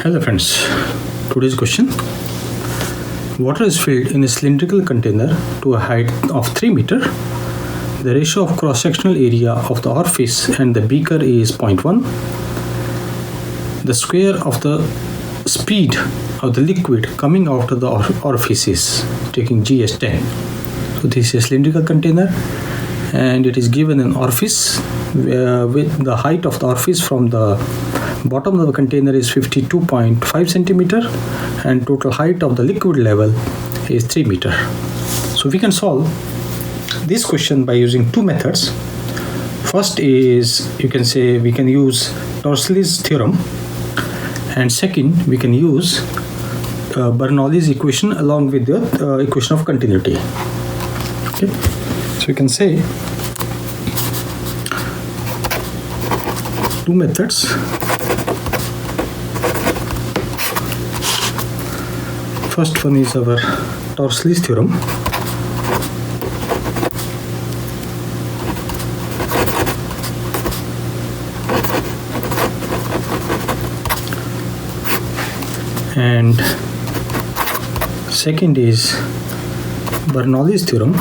Hello friends, today's question. Water is filled in a cylindrical container to a height of 3 meter. The ratio of cross-sectional area of the orifice and the beaker is 0.1. The square of the speed of the liquid coming out of the orifice is taking G as 10. So this is a cylindrical container and it is given an orifice with the height of the orifice from the bottom of the container is 52.5 centimeter and total height of the liquid level is 3 meter. So we can solve this question by using two methods. First is, you can say, we can use Torricelli's theorem, and second we can use Bernoulli's equation along with the equation of continuity. Okay, so you can say two methods. First one is our Torricelli's theorem. And second is Bernoulli's theorem.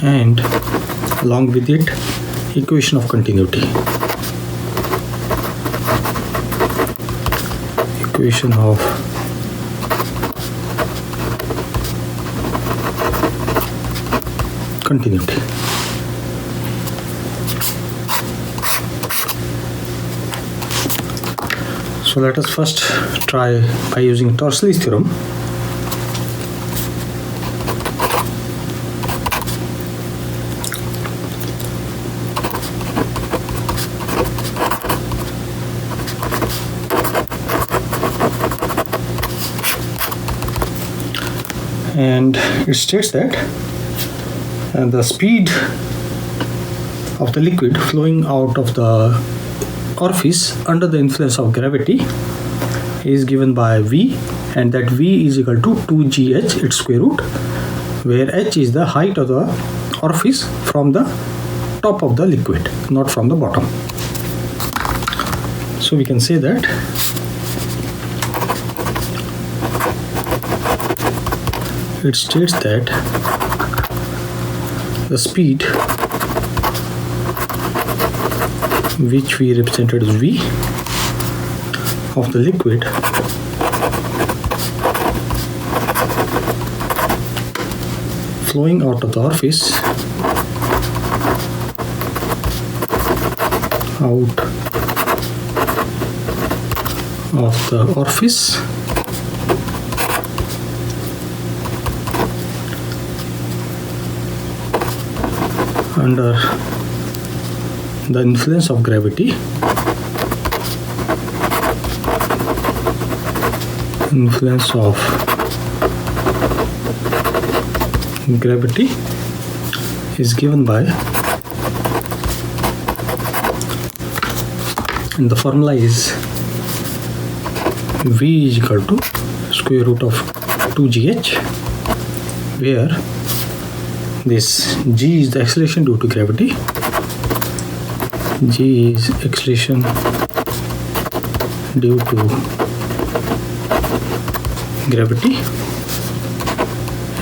And along with it, equation of continuity. Equation of continuity. So let us first try by using Torricelli's theorem. And it states that the speed of the liquid flowing out of the orifice under the influence of gravity is given by V, and that V is equal to 2gh its square root, where h is the height of the orifice from the top of the liquid, not from the bottom. So we can say that it states that the speed, which we represented as V, of the liquid flowing out of the orifice under the influence of gravity is given by, and the formula is V is equal to square root of 2gh, where this g is the acceleration due to gravity, g is acceleration due to gravity,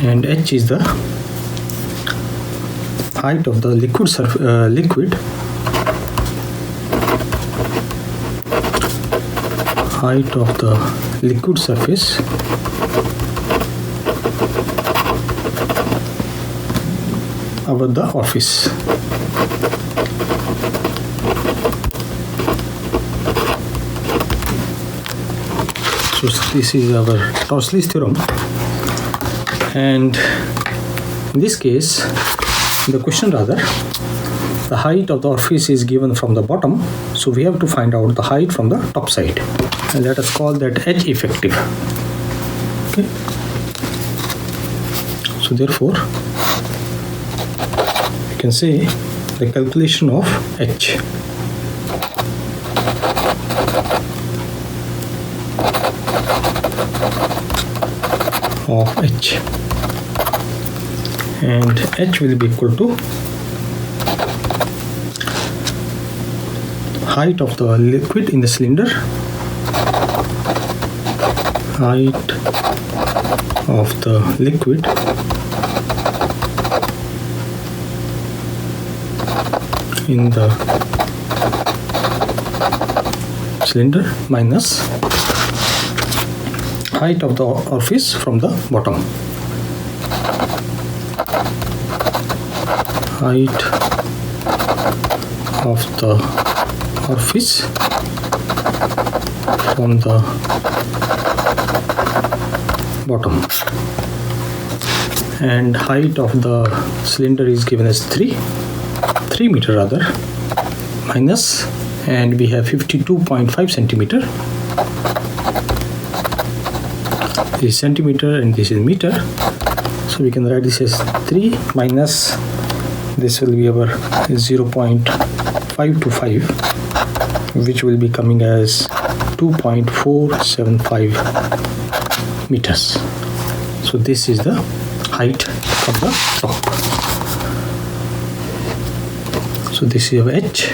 and h is the height of the liquid height of the liquid surface over the orifice. So this is our Torricelli's theorem, and in this case, the height of the orifice is given from the bottom, so we have to find out the height from the top side, and let us call that h effective. Okay. So therefore, you can say the calculation of h. And h will be equal to height of the liquid in the cylinder, height of the liquid in the cylinder minus height of the orifice from the bottom. Height of the orifice from the bottom, and height of the cylinder is given as 3 meter rather, minus, and we have 52.5 centimeter. This is centimeter and this is meter, so we can write this as 3 minus, this will be our 0.525, which will be coming as 2.475 meters. So this is the height of the top. So this is our H,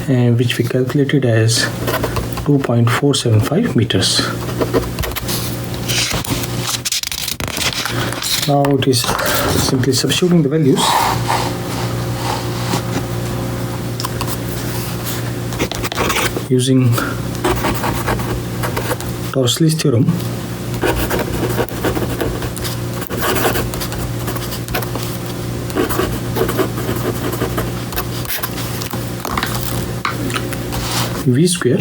and which we calculated as 2.475 meters. Now it is simply substituting the values. Using Torsley's theorem, V square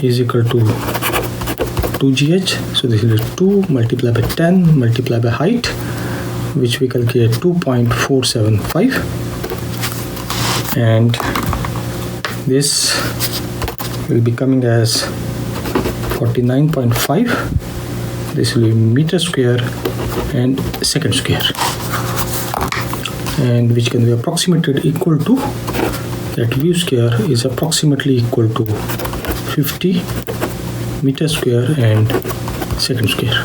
is equal to 2gh, so this is 2 multiplied by 10 multiplied by height, which we calculate 2.475, and this will be coming as 49.5. This will be meter square and second square, and which can be approximated equal to, that V square is approximately equal to 50 meter square and second square.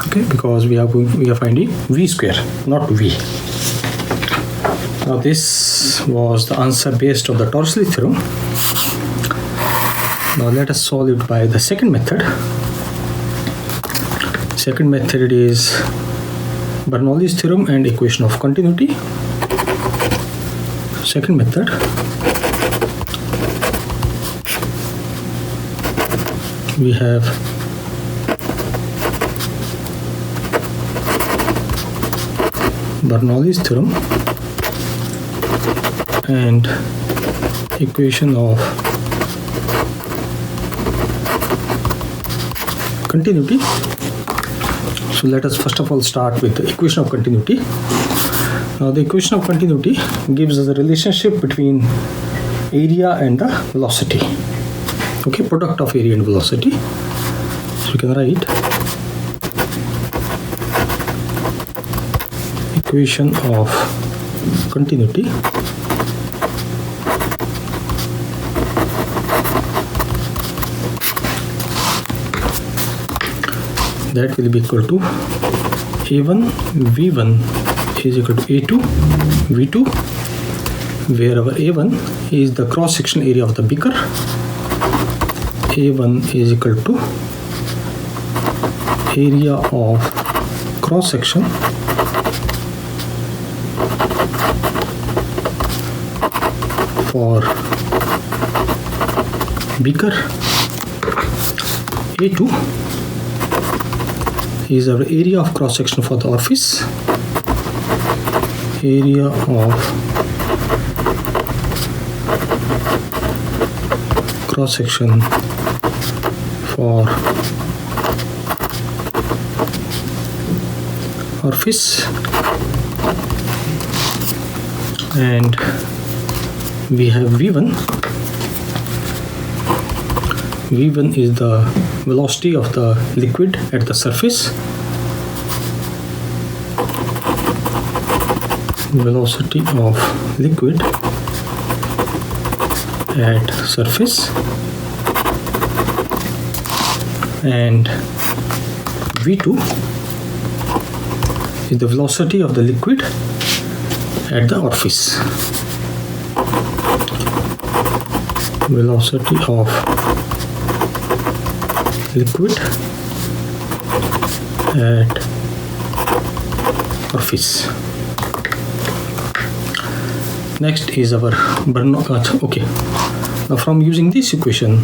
Okay, because we are finding V square, not V. Now this was the answer based on the Torsley theorem. Now let us solve it by the second method. Second method is Bernoulli's theorem and equation of continuity. Second method, we have Bernoulli's theorem and equation of continuity. So let us first of all start with the equation of continuity. Now the equation of continuity gives us a relationship between area and the velocity. Okay, product of area and velocity. So we can write equation of continuity that will be equal to A1 V1 is equal to A2 V2, where our A1 is the cross-sectional area of the beaker. A1 is equal to area of cross-section for beaker. A2 is our area of cross-section for the orifice. Area of cross-section for orifice, and we have V1. V1 is the velocity of the liquid at the surface. Velocity of liquid at surface, and V2 is the velocity of the liquid at the orifice. Velocity of liquid at orifice. Next is our Bernoulli. Okay, now from using this equation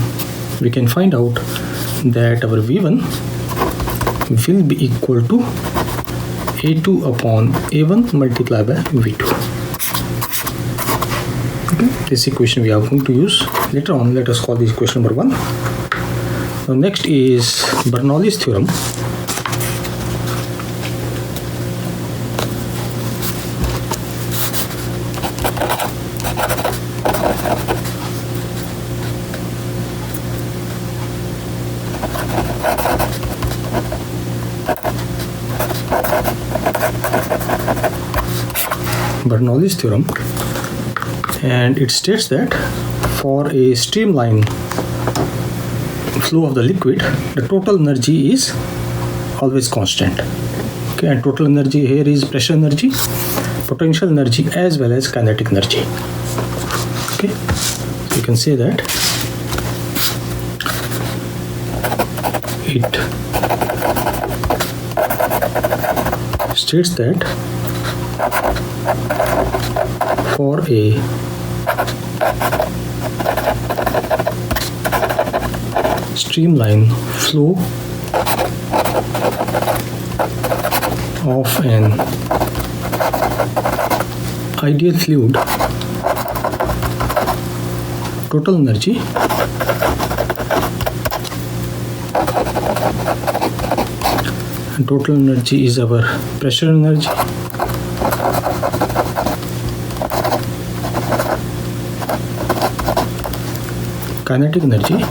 we can find out that our V1 will be equal to A2 upon A1 multiplied by V2. Okay, this equation we are going to use later on. Let us call this equation number 1. Now next is Bernoulli's theorem. Bernoulli's theorem, and it states that for a streamline flow of the liquid, the total energy is always constant. Okay, and total energy here is pressure energy, potential energy, as well as kinetic energy. Okay, so you can say that it states that for a streamline flow of an ideal fluid, total energy and total energy is our pressure energy, kinetic energy,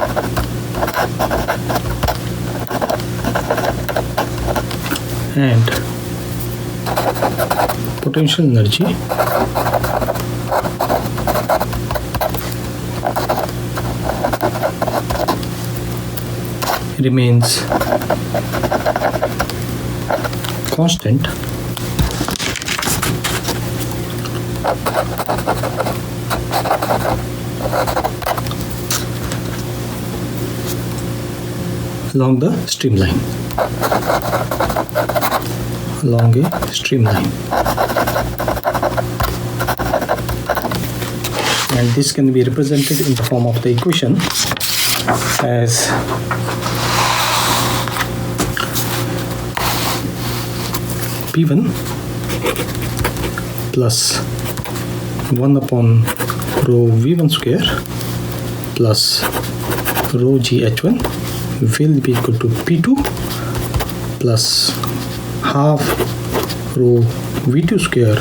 and potential energy remains constant along the streamline. Along a streamline, and this can be represented in the form of the equation as P1 plus 1 upon rho V1 square plus rho GH1 will be equal to P2 plus half rho V2 square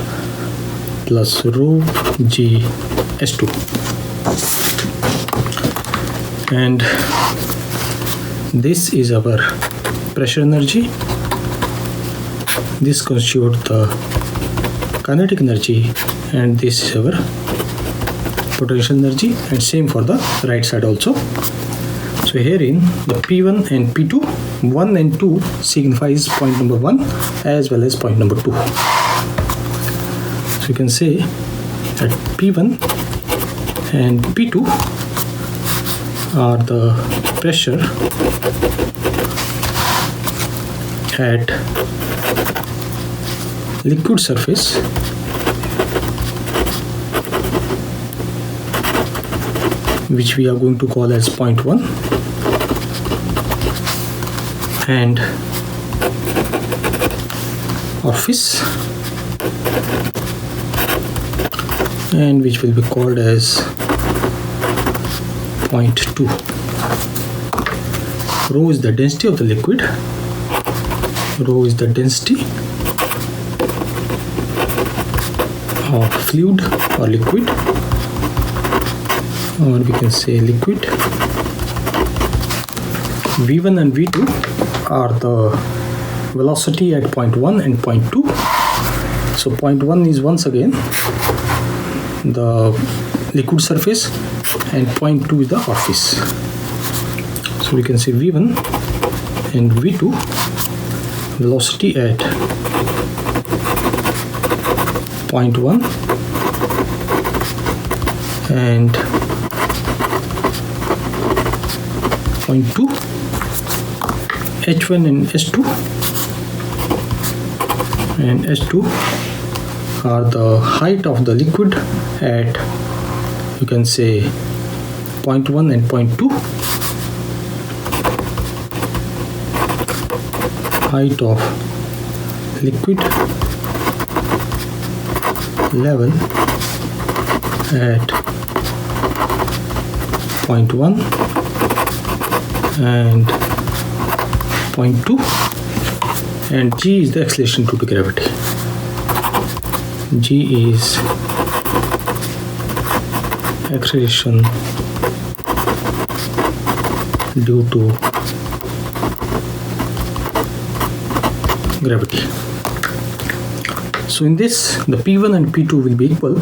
plus rho G S2, and this is our pressure energy. This constitutes the kinetic energy, and this is our potential energy, and same for the right side also. So herein the P1 and P2, 1 and 2 signifies point number 1 as well as point number 2. So you can say that P1 and P2 are the pressure at liquid surface which we are going to call as point 1, and orifice, and which will be called as point 2. Rho is the density of the liquid, rho is the density of fluid or liquid, or we can say liquid. V1 and V2 are the velocity at point 1 and point 2. So point 1 is once again the liquid surface, and point 2 is the orifice. So we can say V1 and V2 velocity at 0.1 and 0.2, H1 and S2, and S2 are the height of the liquid at, you can say, 0.1 and 0.2, height of liquid level at 0.1 and 0.2, and G is the acceleration due to gravity. G is acceleration due to gravity. So in this, the P1 and P2 will be equal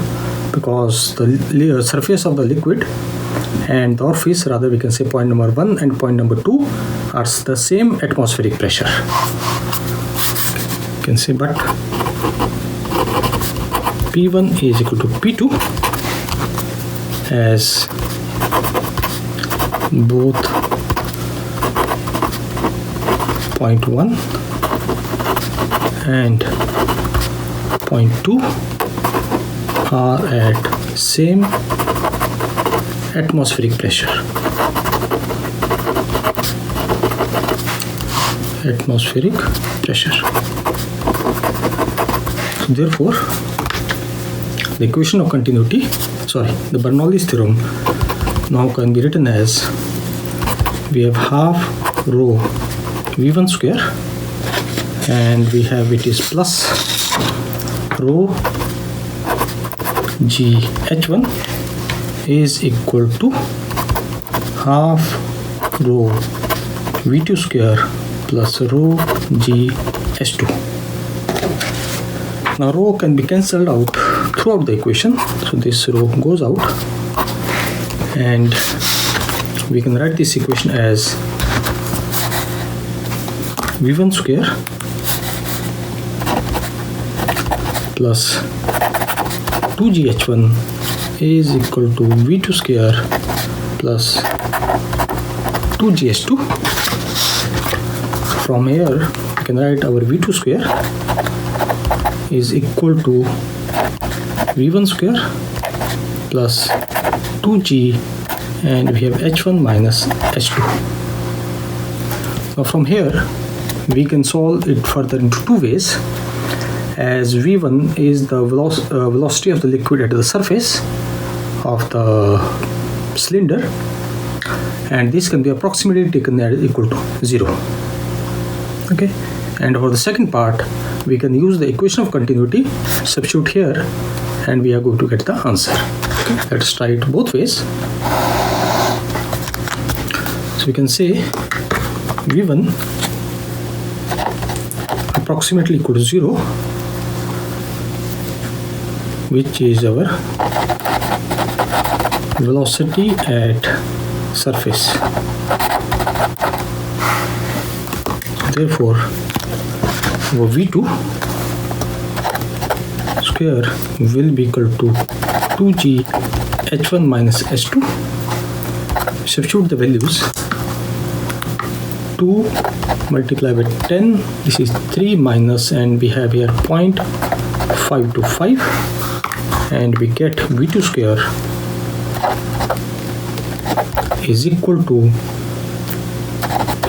because the surface of the liquid and the orifice, rather we can say point number 1 and point number 2 are the same atmospheric pressure. You can say, but P1 is equal to P2 as both point 1 and point 2 are at same atmospheric pressure. Atmospheric pressure. So therefore, the equation of continuity, the Bernoulli's theorem now can be written as, we have half rho V1 square, and we have it is plus rho G H1 is equal to half rho V2 square plus rho G H2. Now rho can be cancelled out throughout the equation, so this rho goes out, and we can write this equation as V1 square plus 2GH1 is equal to V2 square plus 2GH2. From here we can write our V2 square is equal to V1 square plus 2G, and we have H1 minus H2. Now from here we can solve it further into two ways, as V1 is the velocity of the liquid at the surface of the cylinder, and this can be approximately taken as equal to 0. Okay, and for the second part we can use the equation of continuity, substitute here, and we are going to get the answer. Okay, let's try it both ways. So we can say V1 approximately equal to 0, which is our velocity at surface. Therefore, our V2 square will be equal to 2G H1 minus H2. Substitute the values. 2 multiplied by 10, this is 3 minus, and we have here 0.525, and we get V2 square is equal to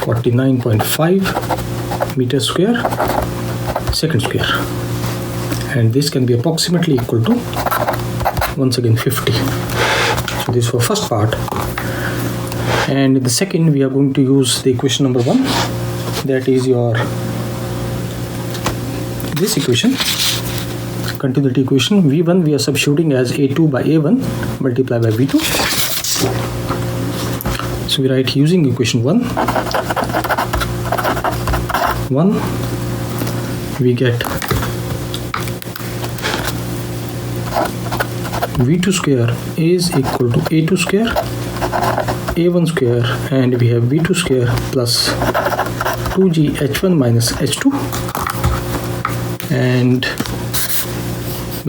49.5 meter square second square, and this can be approximately equal to, once again, 50. So this for first part, and in the second we are going to use the equation number 1, that is this equation, continuity equation. V1 we are substituting as A2 by A1 multiplied by V2. So we write using equation 1, we get V2 square is equal to A2 square, A1 square, and we have V2 square plus 2G H1 minus H2, and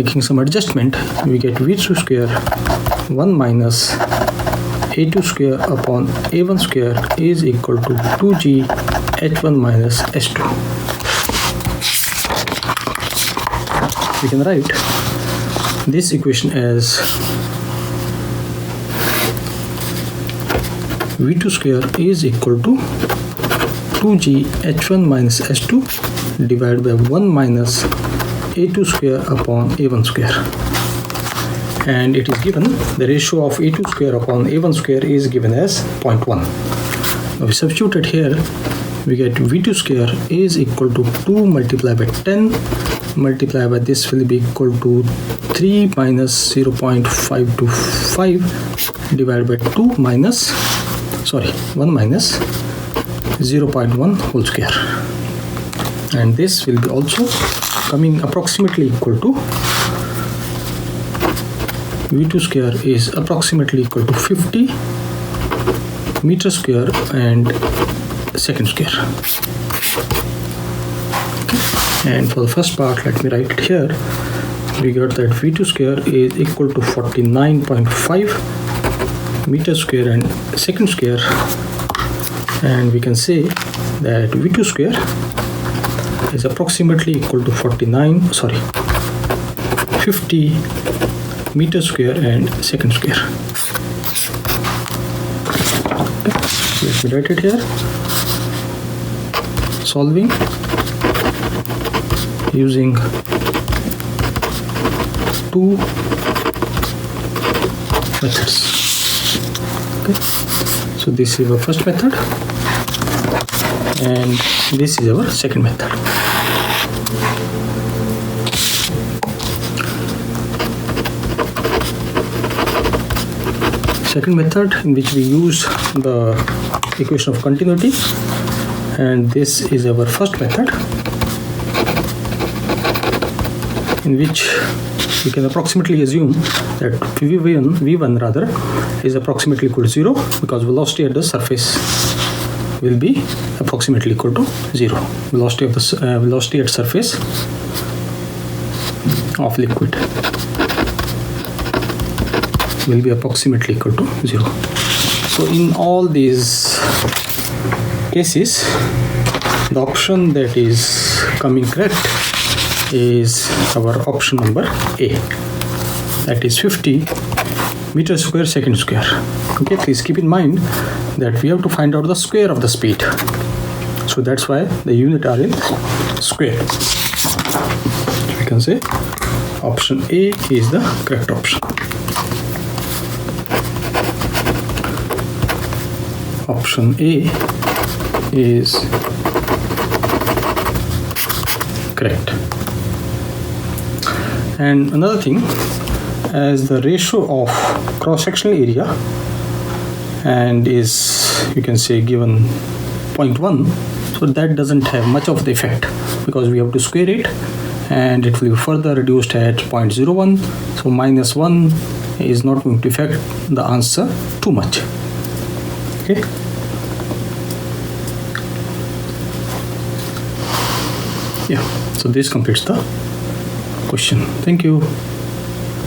making some adjustment, we get V2 square 1 minus A2 square upon A1 square is equal to 2G H1 minus S2. We can write this equation as V2 square is equal to 2G H1 minus S2 divided by 1 minus A2 square upon A1 square. And it is given, the ratio of A2 square upon A1 square is given as 0.1. Now we substitute it here, we get V2 square is equal to 2 multiplied by 10 multiplied by this will be equal to 3 minus 0.525 divided by 1 minus 0.1 whole square. And this will be also coming approximately equal to V2 square is approximately equal to 50 meter square and second square. Okay. And for the first part, let me write it here. We got that V2 square is equal to 49.5 meter square and second square, and we can say that V2 square is approximately equal to 50 meter square and second square. Okay. Let me write it here. Solving using two methods. Okay. So this is our first method and this is our second method. Second method, in which we use the equation of continuity, and this is our first method, in which we can approximately assume that V1 rather is approximately equal to 0 because velocity at the surface will be approximately equal to 0. Velocity at surface of liquid will be approximately equal to 0. So in all these cases, the option that is coming correct is our option number A, that is 50 meter square second square. Okay, please keep in mind that we have to find out the square of the speed, so that's why the unit are in square. We can say option A is the correct option. Option A is correct. And another thing, as the ratio of cross-sectional area and is, you can say, given 0.1, so that doesn't have much of the effect because we have to square it and it will be further reduced at 0.01, so minus 1 is not going to affect the answer too much. Okay. Yeah, so this completes the question. Thank you.